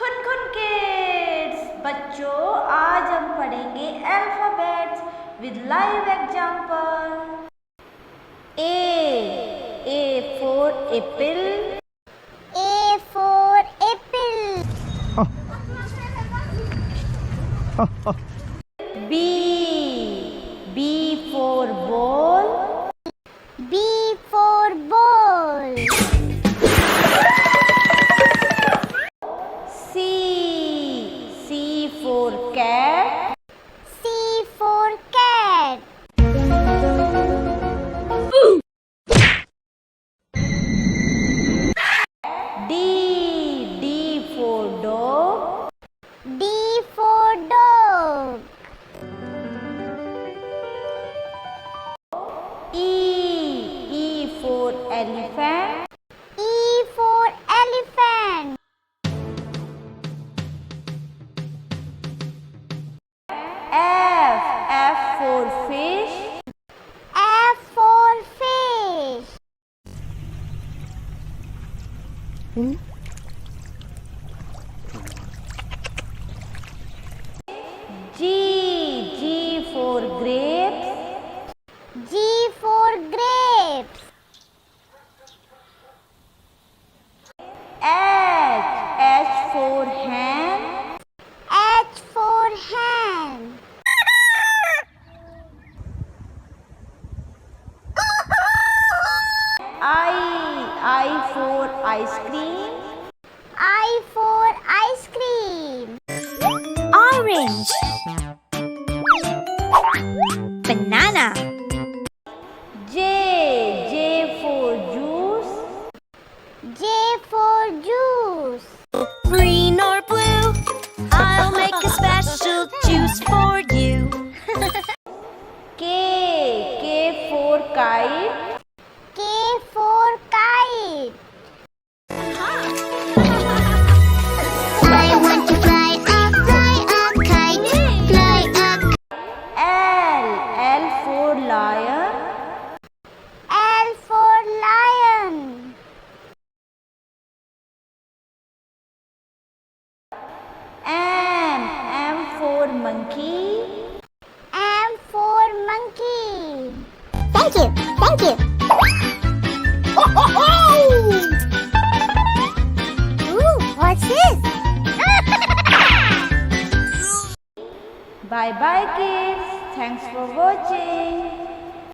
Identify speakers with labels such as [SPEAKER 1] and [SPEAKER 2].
[SPEAKER 1] खुनखुन kids बच्चों, आज हम पढ़ेंगे alphabets with live example. A for apple.
[SPEAKER 2] A for apple.
[SPEAKER 1] B for ball.
[SPEAKER 2] B for ball.
[SPEAKER 1] C for cat.
[SPEAKER 2] C for cat.
[SPEAKER 1] D for dog.
[SPEAKER 2] D for dog.
[SPEAKER 1] E for elephant.
[SPEAKER 2] E for elephant.
[SPEAKER 1] F for fish.
[SPEAKER 2] F for fish.
[SPEAKER 1] G for grapes.
[SPEAKER 2] G for grapes.
[SPEAKER 1] H for hen.
[SPEAKER 2] H for hen.
[SPEAKER 1] I for ice cream.
[SPEAKER 2] I for ice cream.
[SPEAKER 3] Orange. Banana.
[SPEAKER 1] J for juice.
[SPEAKER 2] J for juice.
[SPEAKER 3] Green or blue, I'll make a special juice for you.
[SPEAKER 1] K for kite.
[SPEAKER 2] K for kite. I want to fly a kite, fly a
[SPEAKER 1] L for lion.
[SPEAKER 2] L for lion.
[SPEAKER 1] M for monkey.
[SPEAKER 2] M for monkey. Thank you, thank you. Ooh, what's this?
[SPEAKER 1] Bye bye kids. Thanks for watching.